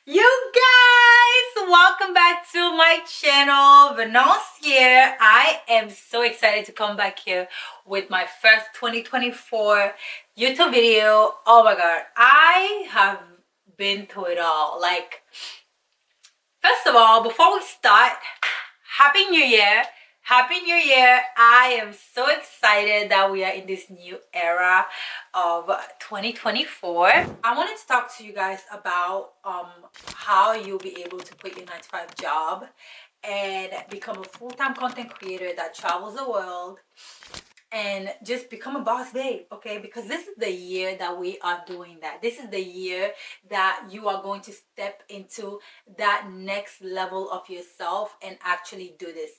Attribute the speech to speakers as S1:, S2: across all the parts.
S1: You guys, welcome back to my channel. Venance here. I am so excited to come back here with my first 2024 YouTube video. Oh my god, I have been through it all. Like, first of all, before we start, Happy New Year. Happy New Year. I am so excited that we are in this new era of 2024. I wanted to talk to you guys about how you'll be able to quit your 9 to 5 job and become a full-time content creator that travels the world and just become a boss babe, okay? Because this is the year that we are doing that. This is the year that you are going to step into that next level of yourself and actually do this.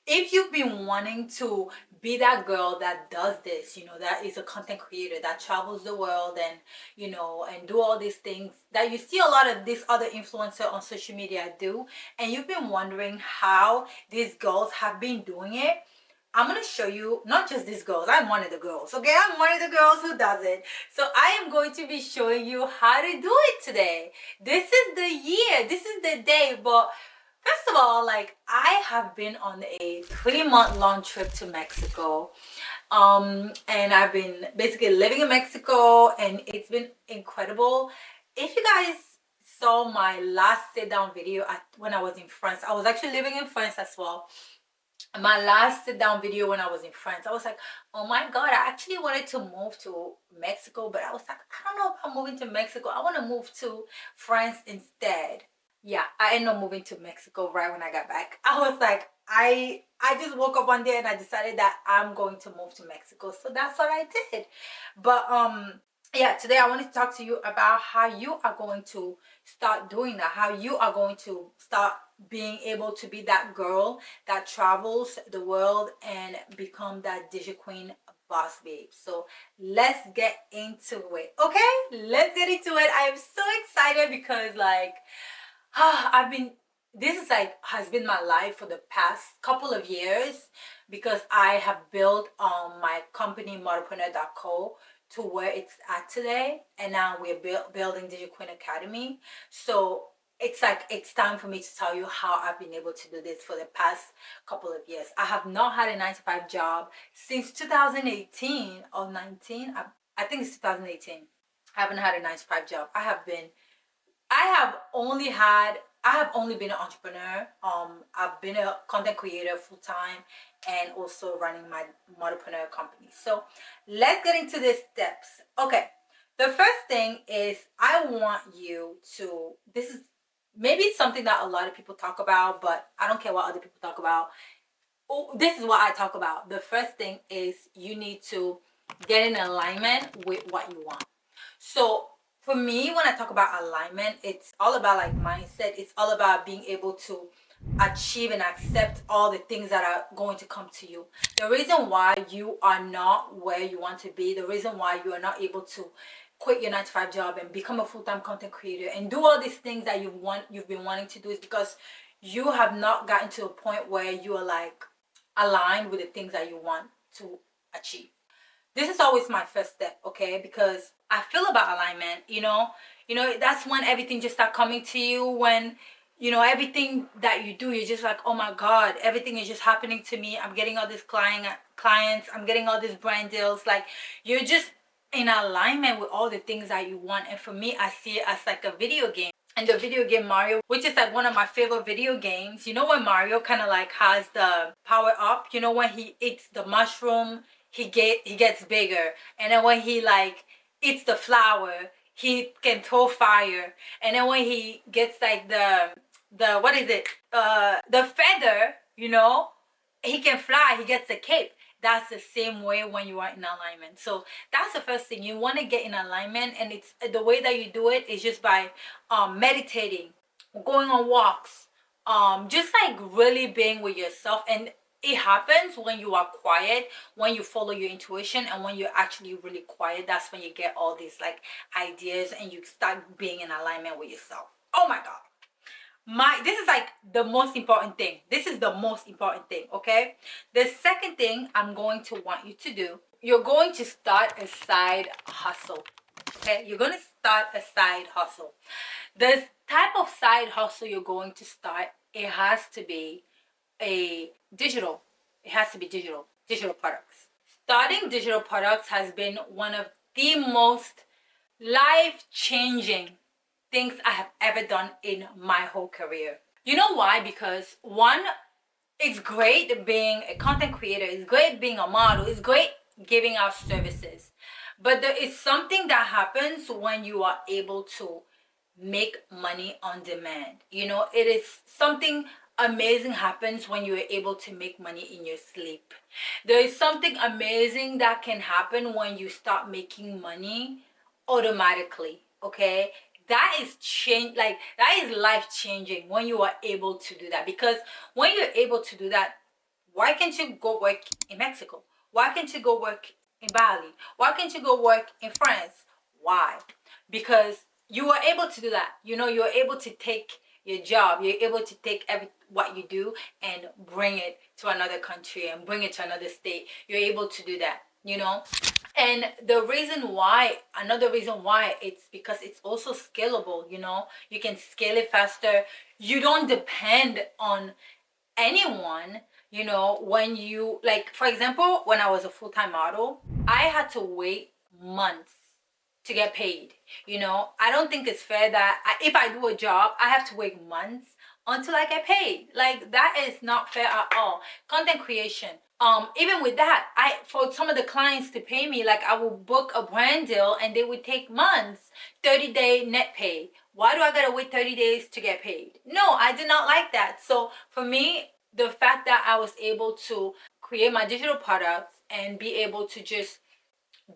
S1: If you've been wanting to be that girl that does this, that is a content creator that travels the world and and do all these things that you see a lot of these other influencers on social media do, and you've been wondering how these girls have been doing it, I'm going to show you, not just these girls, I'm one of the girls, okay? I'm one of the girls who does it. So I am going to be showing you how to do it today. This is the year, this is the day. But first of all, like, I have been on a 3-month long trip to Mexico. And I've been basically living in Mexico, and it's been incredible. If you guys saw my last sit down video when I was in France, I was actually living in France as well. My last sit down video when I was in France, I was like, oh my god, I actually wanted to move to Mexico, but I was like, I don't know if I'm moving to Mexico. I want to move to France instead. Yeah, I ended up moving to Mexico right when I got back. I was like, I just woke up one day and I decided that I'm going to move to Mexico. So that's what I did. But yeah, today I wanted to talk to you about how you are going to start doing that, how you are going to start being able to be that girl that travels the world and become that digital queen boss babe. So let's get into it. Okay, let's get into it. I am so excited because like this is like has been my life for the past couple of years, because I have built my company modelpreneur.co to where it's at today, and now we're building Digital Queen Academy. So it's like it's time for me to tell you how I've been able to do this for the past couple of years. I have not had a 9 to 5 job since 2018 or 19. I think it's 2018. I haven't had a 9 to 5 job. I have only been an entrepreneur. I've been a content creator full time and also running my modelpreneur company. So let's get into the steps. Okay, the first thing is I want you to, this is maybe something that a lot of people talk about, but I don't care what other people talk about. Oh, this is what I talk about. The first thing is you need to get in alignment with what you want. So for me, when I talk about alignment, it's all about like mindset. It's all about being able to achieve and accept all the things that are going to come to you. The reason why you are not where you want to be, the reason why you are not able to quit your 9 to 5 job and become a full-time content creator and do all these things that you've been wanting to do, is because you have not gotten to a point where you are like aligned with the things that you want to achieve. This is always my first step, okay? Because I feel about alignment, that's when everything just start coming to you, when everything that you do, you're just like, oh my god, everything is just happening to me. I'm getting all these clients, I'm getting all these brand deals. Like, you're just in alignment with all the things that you want. And for me, I see it as like a video game. And the video game Mario, which is like one of my favorite video games, when Mario kind of like has the power up, when he eats the mushroom, he gets bigger, and then when he like eats the flower, he can throw fire, and then when he gets like the what is it, the feather, he can fly, he gets a cape. That's the same way when you are in alignment. So that's the first thing. You want to get in alignment, and it's the way that you do it is just by meditating, going on walks, just like really being with yourself. And it happens when you are quiet, when you follow your intuition, and when you're actually really quiet. That's when you get all these like ideas and you start being in alignment with yourself. Oh my god, this is like the most important thing. This is the most important thing. Okay, the second thing I'm going to want you to do, you're going to start a side hustle. Okay, you're going to start a side hustle. The type of side hustle you're going to start, it has to be a digital. It has to be digital products. Starting digital products has been one of the most life-changing things I have ever done in my whole career. You know why? Because one, it's great being a content creator, it's great being a model, it's great giving out services. But there is something that happens when you are able to make money on demand. You know, it is something amazing happens when you are able to make money in your sleep. There is something amazing that can happen when you start making money automatically. Okay, that is change, like that is life changing when you are able to do that. Because when you're able to do that, why can't you go work in Mexico? Why can't you go work in Bali? Why can't you go work in France? Why? Because you are able to do that. You know, you're able to take your job, you're able to take every what you do and bring it to another country and bring it to another state. You're able to do that, you know. And the reason why, another reason why, it's because it's also scalable. You know, you can scale it faster. You don't depend on anyone. You know, when you, like, for example, when I was a full-time model, I had to wait months to get paid. You know, I don't think it's fair that if I do a job, I have to wait months until I get paid. Like, that is not fair at all. Content creation, even with that, for some of the clients to pay me, like, I will book a brand deal and they would take months, 30-day net pay. Why do I gotta wait 30 days to get paid? No, I did not like that. So for me, the fact that I was able to create my digital products and be able to just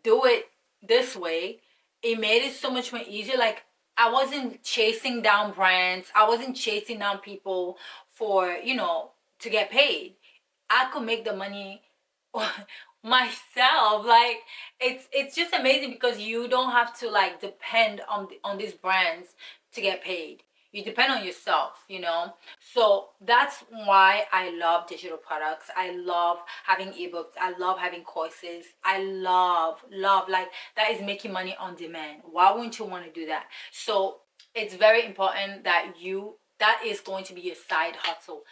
S1: do it this way, it made it so much more easier. Like, I wasn't chasing down brands, I wasn't chasing down people for, you know, to get paid. I could make the money myself. Like, it's just amazing because you don't have to, like, depend on these brands to get paid. You depend on yourself, you know. So that's why I love digital products. I love having ebooks, I love having courses, I love like, that is making money on demand. Why wouldn't you want to do that? So it's very important that that is going to be your side hustle,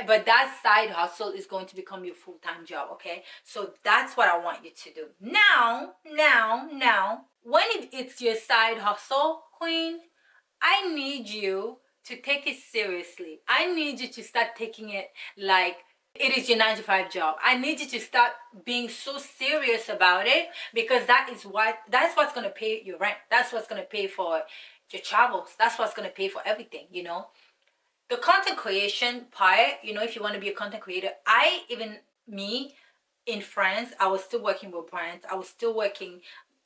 S1: but that side hustle is going to become your full-time job. Okay, so that's what I want you to do. Now when it's your side hustle, queen, I need you to take it seriously. I need you to start taking it like it is your 9 to 5 job. I need you to start being so serious about it, because that's what's going to pay your rent. That's what's going to pay for your travels. That's what's going to pay for everything, you know. The content creation part, you know, if you want to be a content creator, me in France, I was still working with brands.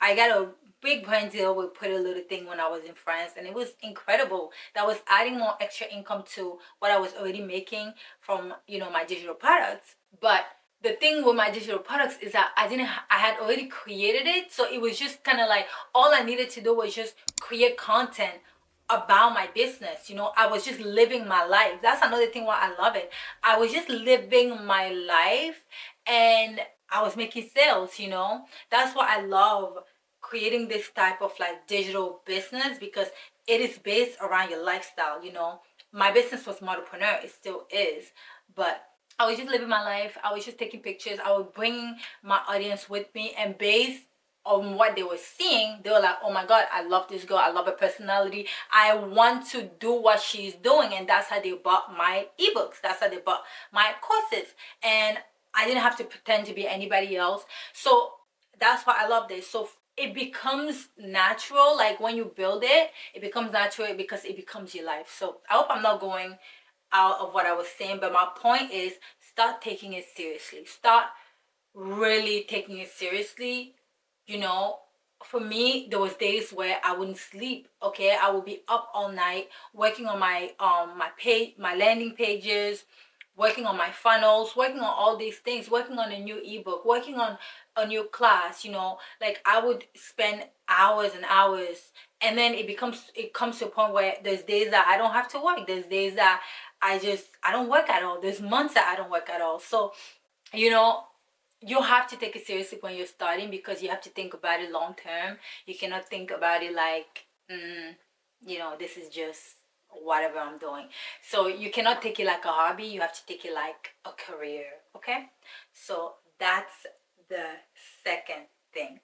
S1: I got a big brand deal with Pretty Little Thing when I was in France, and it was incredible. That was adding more extra income to what I was already making from, you know, my digital products. But the thing with my digital products is that I had already created it, so it was just kind of like all I needed to do was just create content about my business. You know, I was just living my life. That's another thing why I love it. I was just living my life and I was making sales, you know. That's why I love creating this type of like digital business, because it is based around your lifestyle, you know. My business was Modelpreneur, it still is, but I was just living my life. I was just taking pictures. I was bringing my audience with me, and based on what they were seeing, they were like, oh my god, I love this girl, I love her personality, I want to do what she's doing. And that's how they bought my ebooks, that's how they bought my courses, and I didn't have to pretend to be anybody else. So that's why I love this. So it becomes natural. Like, when you build it, it becomes natural because it becomes your life. So I hope I'm not going out of what I was saying, but my point is, start taking it seriously. Start really taking it seriously. You know, for me, there was days where I wouldn't sleep. Okay, I would be up all night working on my my landing pages, working on my funnels, working on all these things, working on a new ebook, working on a new class. You know, like, I would spend hours and hours, and then it comes to a point where there's days that I don't have to work. There's days that I don't work at all. There's months that I don't work at all. So, you know, you have to take it seriously when you're starting, because you have to think about it long term. You cannot think about it like, this is just whatever I'm doing. So you cannot take it like a hobby. You have to take it like a career. Okay. So that's the second thing.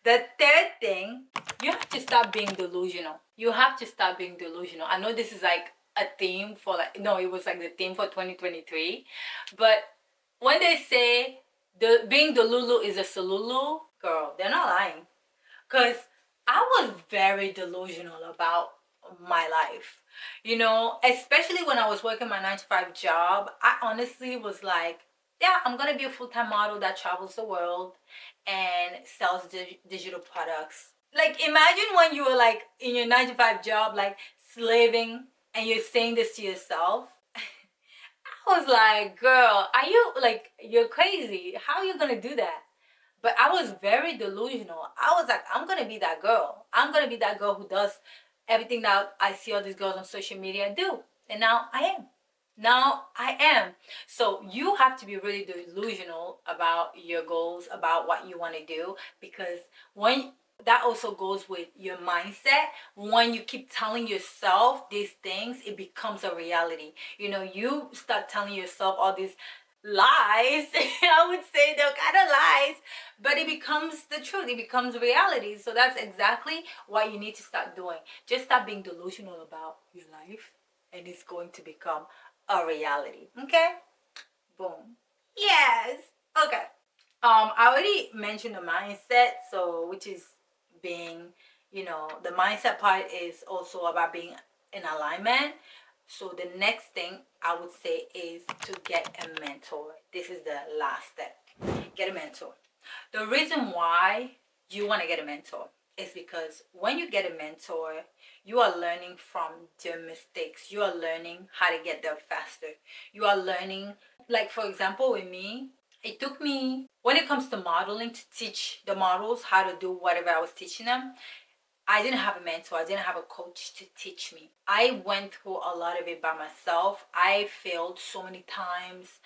S1: The third thing, you have to stop being delusional. You have to stop being delusional. I know this is like a theme for no, it was like the theme for 2023. But when they say being Delulu is a Salulu, girl, they're not lying. Because I was very delusional about my life. Especially when I was working my 9 to 5 job, I honestly was like, yeah, I'm going to be a full-time model that travels the world and sells digital products. Like, imagine when you were like in your 9 to 5 job, like slaving, and you're saying this to yourself. I was like, girl, are you like, you're crazy. How are you going to do that? But I was very delusional. I was like, I'm going to be that girl. I'm going to be that girl who does everything that I see all these girls on social media do. And now I am. Now I am. So you have to be really delusional about your goals, about what you want to do, because when that also goes with your mindset. When you keep telling yourself these things, it becomes a reality. You start telling yourself all these lies. I would say they're kind of lies, but it becomes the truth. It becomes reality. So that's exactly what you need to start doing. Just stop being delusional about your life, and it's going to become a reality. Okay? Boom. Yes. Okay. I already mentioned the mindset, so which is being, the mindset part is also about being in alignment. So the next thing I would say is to get a mentor. This is the last step. Get a mentor. The reason why you want to get a mentor is because when you get a mentor, you are learning from their mistakes. You are learning how to get there faster. You are learning, like for example, with me, it took me, when it comes to modeling, to teach the models how to do whatever I was teaching them. I didn't have a mentor. I didn't have a coach to teach me. I went through a lot of it by myself. I failed so many times.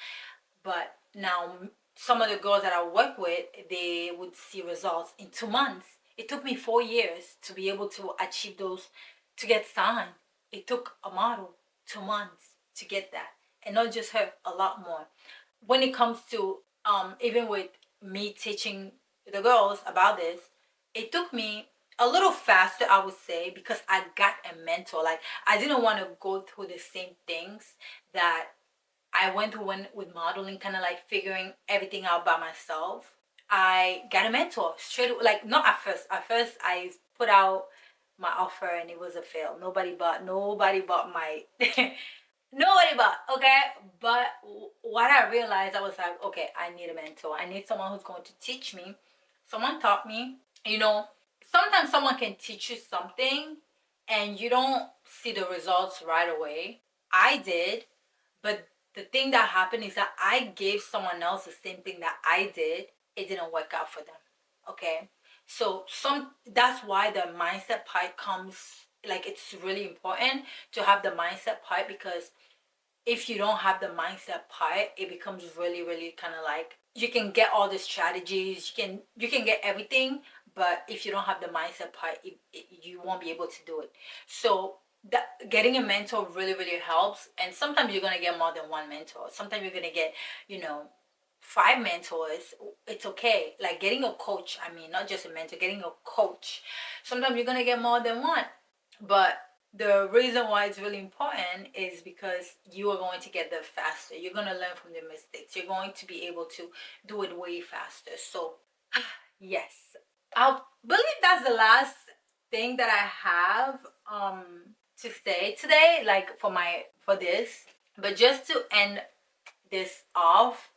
S1: But now some of the girls that I work with, they would see results in 2 months. It took me 4 years to be able to achieve those, to get signed. It took a model 2 months to get that. And not just her, a lot more. When it comes to even with me teaching the girls about this, it took me a little faster, I would say, because I got a mentor. Like, I didn't want to go through the same things that I went through with modeling, kind of like figuring everything out by myself. I got a mentor straight, like not at first. At first, I put out my offer and it was a fail. Nobody bought my nobody bought, okay? But what I realized, I was like, okay, I need a mentor. I need someone who's going to teach me. Someone taught me. Sometimes someone can teach you something and you don't see the results right away. I did, but the thing that happened is that I gave someone else the same thing that I did. It didn't work out for them. Okay? So that's why the mindset part comes, like, it's really important to have the mindset part, because if you don't have the mindset part, it becomes really, really kind of like, you can get all the strategies, you can get everything, but if you don't have the mindset part, you won't be able to do it. So getting a mentor really, really helps. And sometimes you're gonna get more than one mentor. Sometimes you're gonna get 5 mentors. It's okay. Like getting a coach, I mean, not just a mentor, getting a coach. Sometimes you're gonna get more than one. But the reason why it's really important is because you are going to get there faster. You're going to learn from the mistakes. You're going to be able to do it way faster. So, yes. I believe that's the last thing that I have to say today, like for this. But just to end this off,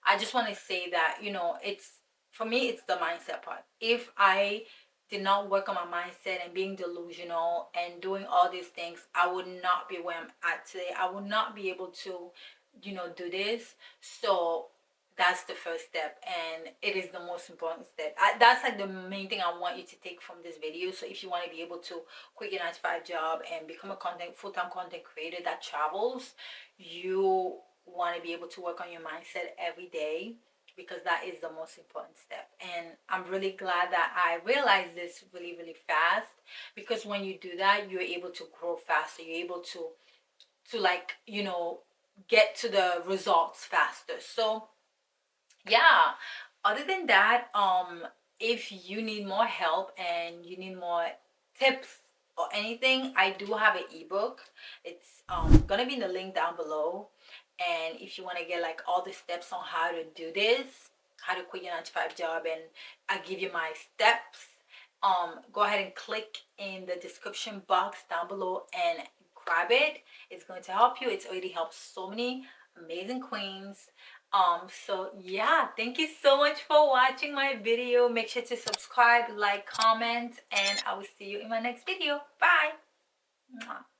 S1: I just want to say that, it's, for me, it's the mindset part. If I did not work on my mindset and being delusional and doing all these things, I would not be where I'm at today. I would not be able to, do this. So that's the first step, and it is the most important step. That's like the main thing I want you to take from this video. So if you want to be able to quit your 9 to 5 job and become a full-time content creator that travels, you want to be able to work on your mindset every day. because that is the most important step. And I'm really glad that I realized this really, really fast, because when you do that, you're able to grow faster. You're able to like, you know, get to the results faster. So yeah, other than that, if you need more help and you need more tips or anything, I do have an ebook. It's gonna be in the link down below. And if you want to get like all the steps on how to do this, how to quit your 9 to 5 job, and I give you my steps, go ahead and click in the description box down below and grab it. It's going to help you. It's already helped so many amazing queens. So yeah, thank you so much for watching my video. Make sure to subscribe, like, comment, and I will see you in my next video. Bye. Mwah.